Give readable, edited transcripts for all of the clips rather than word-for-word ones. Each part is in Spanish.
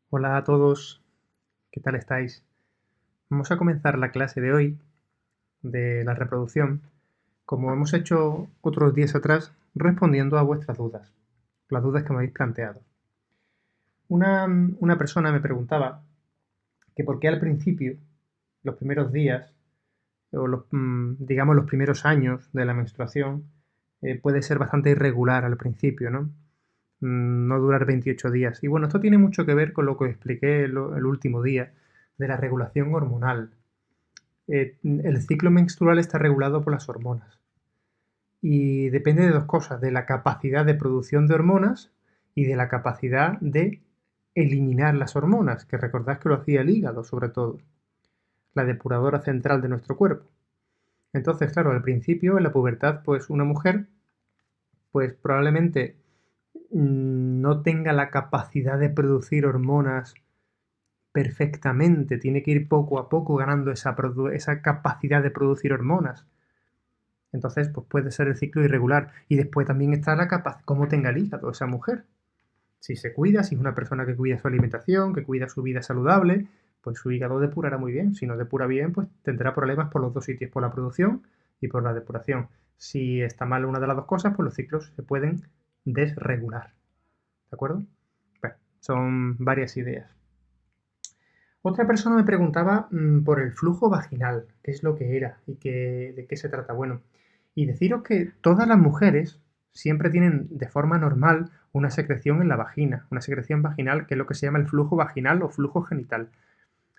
Hola a todos, ¿qué tal estáis? Vamos a comenzar la clase de hoy de la reproducción, como hemos hecho otros días atrás, respondiendo a vuestras dudas, las dudas que me habéis planteado. Una persona me preguntaba que por qué al principio, los primeros días, o digamos los primeros años de la menstruación, puede ser bastante irregular al principio, ¿no? No durar 28 días. Y bueno, esto tiene mucho que ver con lo que os expliqué el último día de la regulación hormonal. El ciclo menstrual está regulado por las hormonas y depende de dos cosas, de la capacidad de producción de hormonas y de la capacidad de eliminar las hormonas, que recordad que lo hacía el hígado sobre todo, la depuradora central de nuestro cuerpo. Entonces, claro, al principio, en la pubertad, pues una mujer, pues probablemente no tenga la capacidad de producir hormonas perfectamente, tiene que ir poco a poco ganando esa capacidad de producir hormonas. Entonces, pues puede ser el ciclo irregular. Y después también está la capacidad, cómo tenga el hígado esa mujer. Si se cuida, si es una persona que cuida su alimentación, que cuida su vida saludable, pues su hígado depurará muy bien. Si no depura bien, pues tendrá problemas por los dos sitios, por la producción y por la depuración. Si está mal una de las dos cosas, pues los ciclos se pueden desregular. ¿De acuerdo? Bueno, son varias ideas. Otra persona me preguntaba por el flujo vaginal, qué es lo que era y de qué se trata. Bueno, y deciros que todas las mujeres siempre tienen de forma normal una secreción en la vagina, una secreción vaginal que es lo que se llama el flujo vaginal o flujo genital.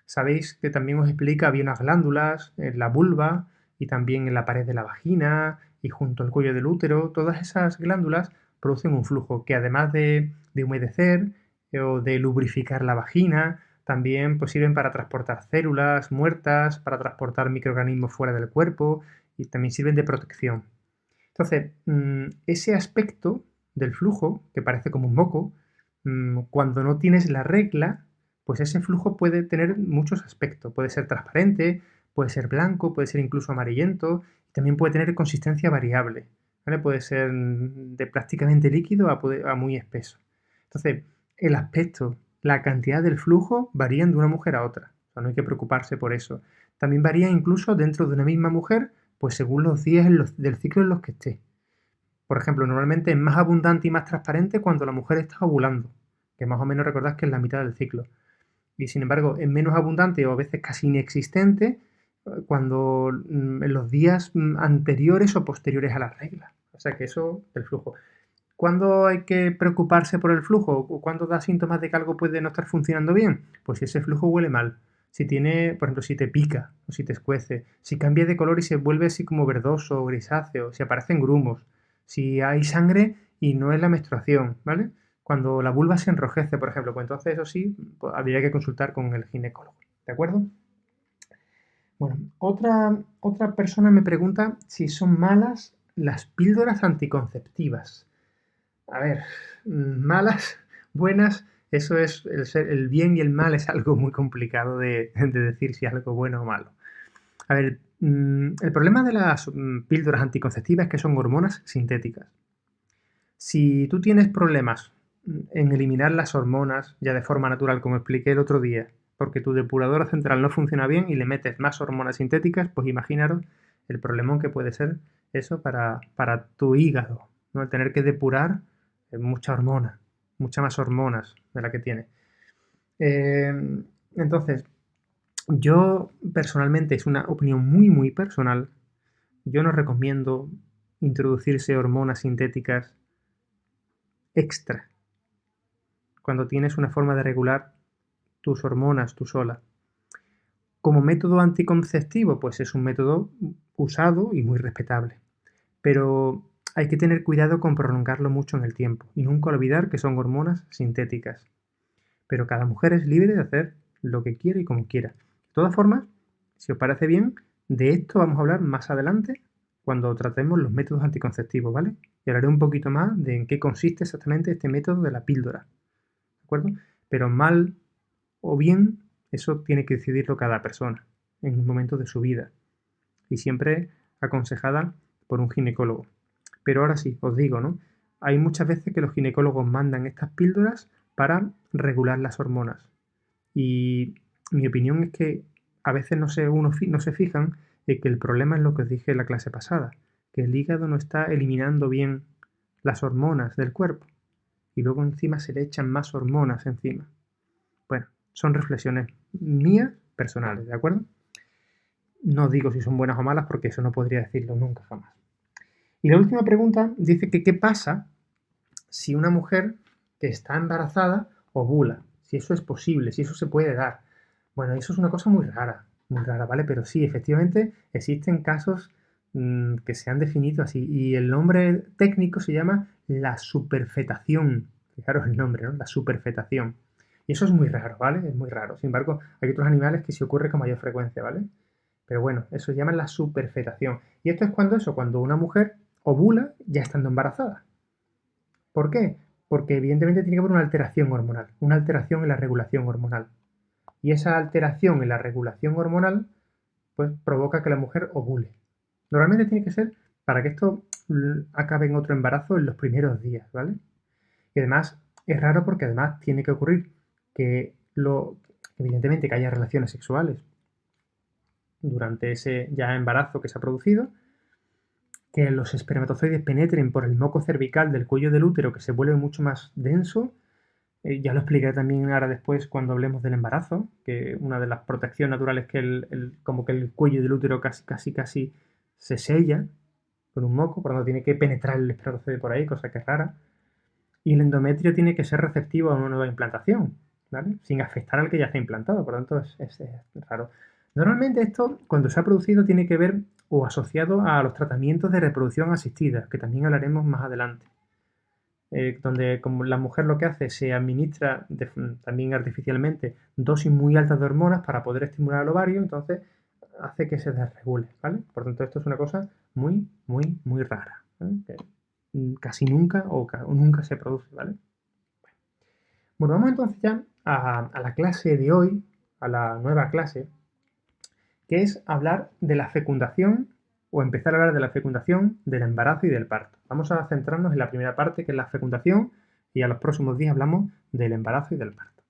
Sabéis que también os explica, había unas glándulas en la vulva y también en la pared de la vagina y junto al cuello del útero. Todas esas glándulas producen un flujo que además de humedecer o de lubrificar la vagina, también pues, sirven para transportar células muertas, para transportar microorganismos fuera del cuerpo y también sirven de protección. Entonces, ese aspecto del flujo, que parece como un moco, cuando no tienes la regla, pues ese flujo puede tener muchos aspectos. Puede ser transparente, puede ser blanco, puede ser incluso amarillento, y también puede tener consistencia variable, ¿vale? Puede ser de prácticamente líquido a muy espeso. Entonces, el aspecto, la cantidad del flujo varían de una mujer a otra. O sea, no hay que preocuparse por eso. También varía incluso dentro de una misma mujer, pues según los días del ciclo en los que esté. Por ejemplo, normalmente es más abundante y más transparente cuando la mujer está ovulando, que más o menos recordad que es la mitad del ciclo. Y sin embargo, es menos abundante o a veces casi inexistente cuando en los días anteriores o posteriores a la regla. O sea que eso, el flujo. ¿Cuándo hay que preocuparse por el flujo? ¿O cuándo da síntomas de que algo puede no estar funcionando bien? Pues si ese flujo huele mal, si tiene, por ejemplo, si te pica o si te escuece, si cambia de color y se vuelve así como verdoso o grisáceo, si aparecen grumos, si hay sangre y no es la menstruación, ¿vale? Cuando la vulva se enrojece, por ejemplo, pues entonces eso sí, pues habría que consultar con el ginecólogo, ¿de acuerdo? Bueno, otra persona me pregunta si son malas las píldoras anticonceptivas. A ver, malas, buenas, eso es el bien y el mal es algo muy complicado de decir si es algo bueno o malo. A ver, el problema de las píldoras anticonceptivas es que son hormonas sintéticas. Si tú tienes problemas en eliminar las hormonas ya de forma natural, como expliqué el otro día, porque tu depuradora central no funciona bien y le metes más hormonas sintéticas, pues imaginaros el problemón que puede ser eso para tu hígado, ¿no? El tener que depurar mucha hormona, muchas más hormonas de la que tiene. Entonces, yo personalmente, es una opinión muy, muy personal, yo no recomiendo introducirse hormonas sintéticas extra cuando tienes una forma de regular tus hormonas tú sola. Como método anticonceptivo, pues es un método usado y muy respetable. Pero hay que tener cuidado con prolongarlo mucho en el tiempo y nunca olvidar que son hormonas sintéticas. Pero cada mujer es libre de hacer lo que quiera y como quiera. De todas formas, si os parece bien, de esto vamos a hablar más adelante cuando tratemos los métodos anticonceptivos, ¿vale? Y hablaré un poquito más de en qué consiste exactamente este método de la píldora, ¿de acuerdo? Pero mal o bien, eso tiene que decidirlo cada persona en un momento de su vida y siempre aconsejada por un ginecólogo. Pero ahora sí, os digo, ¿no? Hay muchas veces que los ginecólogos mandan estas píldoras para regular las hormonas. Y mi opinión es que a veces no se fijan en que el problema es lo que os dije en la clase pasada, que el hígado no está eliminando bien las hormonas del cuerpo y luego encima se le echan más hormonas encima. Bueno, son reflexiones mías personales, ¿de acuerdo? No digo si son buenas o malas porque eso no podría decirlo nunca jamás. Y la última pregunta dice que qué pasa si una mujer que está embarazada ovula, si eso es posible, si eso se puede dar. Bueno, eso es una cosa muy rara, ¿vale? Pero sí, efectivamente existen casos que se han definido así y el nombre técnico se llama la superfetación. Fijaros el nombre, ¿no? La superfetación. Y eso es muy raro, ¿vale? Es muy raro. Sin embargo, hay otros animales que sí ocurre con mayor frecuencia, ¿vale? Pero bueno, eso se llama la superfetación. Y esto es cuando una mujer ovula ya estando embarazada. ¿Por qué? Porque evidentemente tiene que haber una alteración hormonal, una alteración en la regulación hormonal. Y esa alteración en la regulación hormonal pues provoca que la mujer ovule. Normalmente tiene que ser para que esto acabe en otro embarazo en los primeros días, ¿vale? Y además es raro porque además tiene que ocurrir que evidentemente que haya relaciones sexuales durante ese ya embarazo que se ha producido, que los espermatozoides penetren por el moco cervical del cuello del útero, que se vuelve mucho más denso. Ya lo explicaré también ahora después cuando hablemos del embarazo, que una de las protecciones naturales es que como que el cuello del útero casi se sella con un moco, por lo tanto tiene que penetrar el espermatozoide por ahí, cosa que es rara. Y el endometrio tiene que ser receptivo a una nueva implantación, ¿vale? Sin afectar al que ya está implantado, por lo tanto es raro. Normalmente esto, cuando se ha producido, tiene que ver o asociado a los tratamientos de reproducción asistida, que también hablaremos más adelante. Donde como la mujer lo que hace se administra también artificialmente dosis muy altas de hormonas para poder estimular al ovario, entonces hace que se desregule, ¿vale? Por tanto, esto es una cosa muy rara, ¿vale? Que casi nunca o nunca se produce, ¿vale? Bueno, vamos entonces ya a la clase de hoy, a la nueva clase, que es hablar de la fecundación o empezar a hablar de la fecundación, del embarazo y del parto. Vamos a centrarnos en la primera parte, que es la fecundación, y a los próximos días hablamos del embarazo y del parto.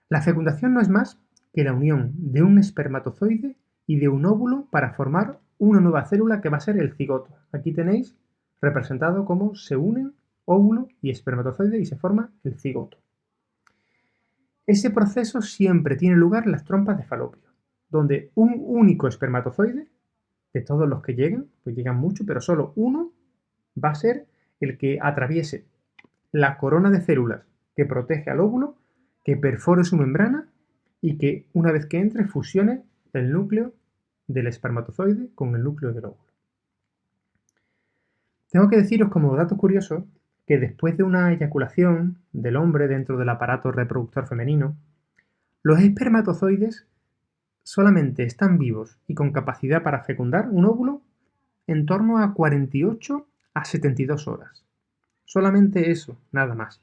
La fecundación no es más que la unión de un espermatozoide y de un óvulo para formar una nueva célula que va a ser el cigoto. Aquí tenéis representado cómo se unen óvulo y espermatozoide y se forma el cigoto. Ese proceso siempre tiene lugar en las trompas de Falopio, donde un único espermatozoide, de todos los que llegan, pues llegan mucho, pero solo uno va a ser el que atraviese la corona de células que protege al óvulo, que perfore su membrana y que una vez que entre fusione el núcleo del espermatozoide con el núcleo del óvulo. Tengo que deciros como dato curioso que después de una eyaculación del hombre dentro del aparato reproductor femenino, los espermatozoides solamente están vivos y con capacidad para fecundar un óvulo en torno a 48 a 72 horas. Solamente eso, nada más.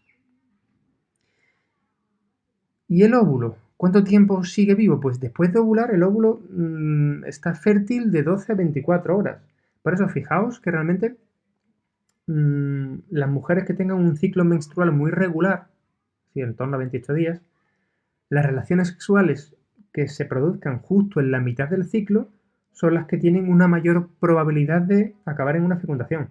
¿Y el óvulo? ¿Cuánto tiempo sigue vivo? Pues después de ovular el óvulo está fértil de 12 a 24 horas. Por eso fijaos que realmente las mujeres que tengan un ciclo menstrual muy regular, ¿sí? En torno a 28 días, las relaciones sexuales que se produzcan justo en la mitad del ciclo son las que tienen una mayor probabilidad de acabar en una fecundación.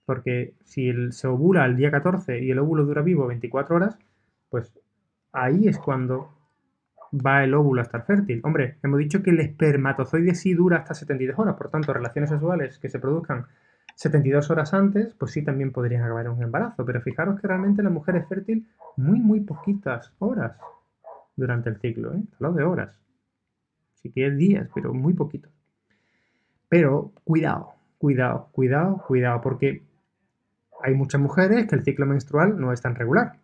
Porque si se ovula al día 14 y el óvulo dura vivo 24 horas, pues ahí es cuando va el óvulo a estar fértil. Hombre, hemos dicho que el espermatozoide sí dura hasta 72 horas, por tanto, relaciones sexuales que se produzcan 72 horas antes, pues sí también podrían acabar en un embarazo. Pero fijaros que realmente la mujer es fértil muy poquitas horas durante el ciclo, ¿eh? Hablo de horas. Sí que es días, pero muy poquito. Pero cuidado, porque hay muchas mujeres que el ciclo menstrual no es tan regular.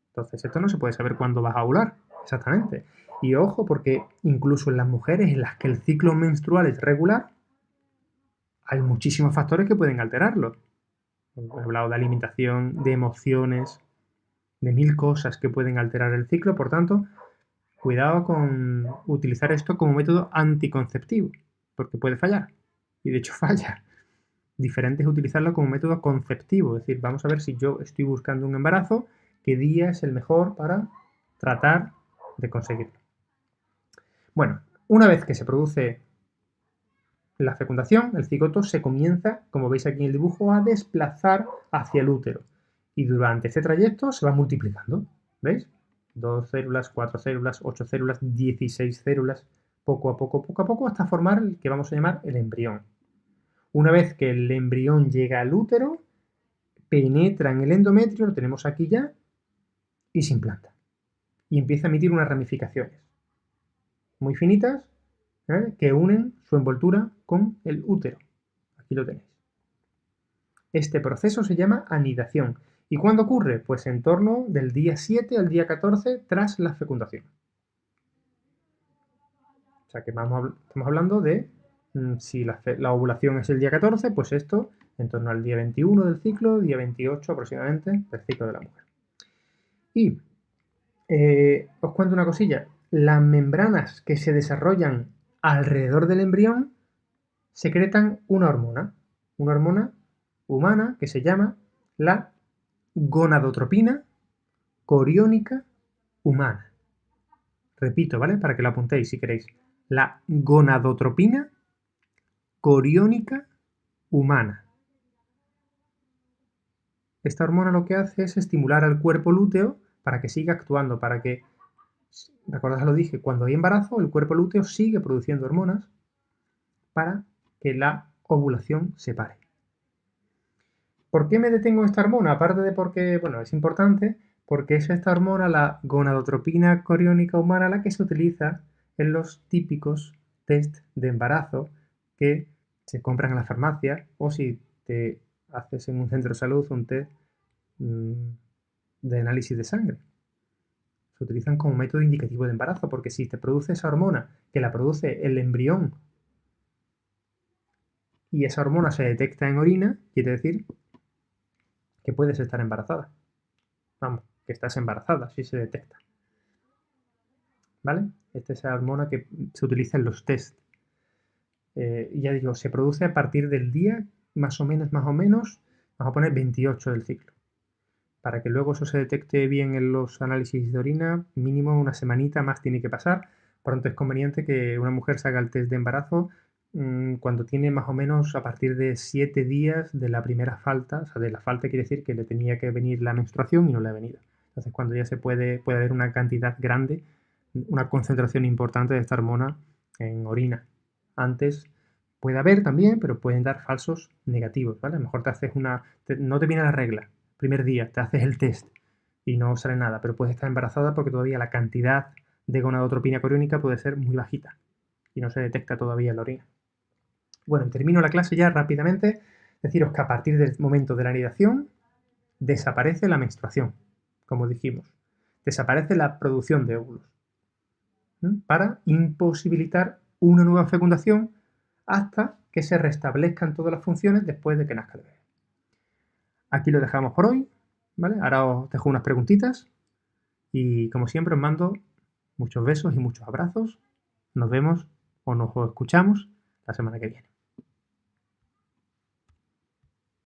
Entonces, esto no se puede saber cuándo vas a ovular, exactamente. Y ojo, porque incluso en las mujeres en las que el ciclo menstrual es regular, hay muchísimos factores que pueden alterarlo. He hablado de alimentación, de emociones, de mil cosas que pueden alterar el ciclo. Por tanto, cuidado con utilizar esto como método anticonceptivo, porque puede fallar. Y de hecho falla. Diferente es utilizarlo como método conceptivo. Es decir, vamos a ver si yo estoy buscando un embarazo, qué día es el mejor para tratar de conseguirlo. Bueno, una vez que se produce la fecundación, el cigoto se comienza, como veis aquí en el dibujo, a desplazar hacia el útero. Y durante este trayecto se va multiplicando, ¿veis? 2 células, 4 células, 8 células, 16 células, poco a poco, hasta formar el que vamos a llamar el embrión. Una vez que el embrión llega al útero, penetra en el endometrio, lo tenemos aquí ya, y se implanta. Y empieza a emitir unas ramificaciones muy finitas, ¿vale?, que unen su envoltura con el útero. Aquí lo tenéis. Este proceso se llama anidación. ¿Y cuándo ocurre? Pues en torno del día 7 al día 14 tras la fecundación. O sea que estamos hablando de si la ovulación es el día 14, pues esto en torno al día 21 del ciclo, día 28 aproximadamente del ciclo de la mujer. Y os cuento una cosilla. Las membranas que se desarrollan alrededor del embrión secretan una hormona humana que se llama la gonadotropina coriónica humana. Repito, ¿vale? Para que lo apuntéis si queréis. La gonadotropina coriónica humana. Esta hormona lo que hace es estimular al cuerpo lúteo para que siga actuando, para que, recordad, lo dije, cuando hay embarazo, el cuerpo lúteo sigue produciendo hormonas para que la ovulación se pare. ¿Por qué me detengo en esta hormona? Aparte de porque, bueno, es importante, porque es esta hormona, la gonadotropina coriónica humana, la que se utiliza en los típicos test de embarazo que se compran en la farmacia, o si te haces en un centro de salud un test de análisis de sangre. Se utilizan como método indicativo de embarazo, porque si te produce esa hormona, que la produce el embrión, y esa hormona se detecta en orina, quiere decir que puedes estar embarazada. Vamos, que estás embarazada, si se detecta. ¿Vale? Esta es la hormona que se utiliza en los test. Ya digo, se produce a partir del día, más o menos, vamos a poner 28 del ciclo. Para que luego eso se detecte bien en los análisis de orina, mínimo una semanita más tiene que pasar. Por lo tanto, es conveniente que una mujer se haga el test de embarazo cuando tiene más o menos a partir de 7 días de la primera falta. O sea, de la falta quiere decir que le tenía que venir la menstruación y no le ha venido. Entonces, cuando ya puede haber una cantidad grande, una concentración importante de esta hormona en orina. Antes puede haber también, pero pueden dar falsos negativos, ¿vale? A lo mejor te haces no te viene la regla, primer día, te haces el test y no sale nada, pero puedes estar embarazada porque todavía la cantidad de gonadotropina coriónica puede ser muy bajita y no se detecta todavía en la orina. Bueno, termino la clase ya rápidamente. Deciros que a partir del momento de la anidación desaparece la menstruación, como dijimos. Desaparece la producción de óvulos para imposibilitar una nueva fecundación hasta que se restablezcan todas las funciones después de que nazca el bebé. Aquí lo dejamos por hoy, ¿vale? Ahora os dejo unas preguntitas y, como siempre, os mando muchos besos y muchos abrazos. Nos vemos o nos escuchamos la semana que viene.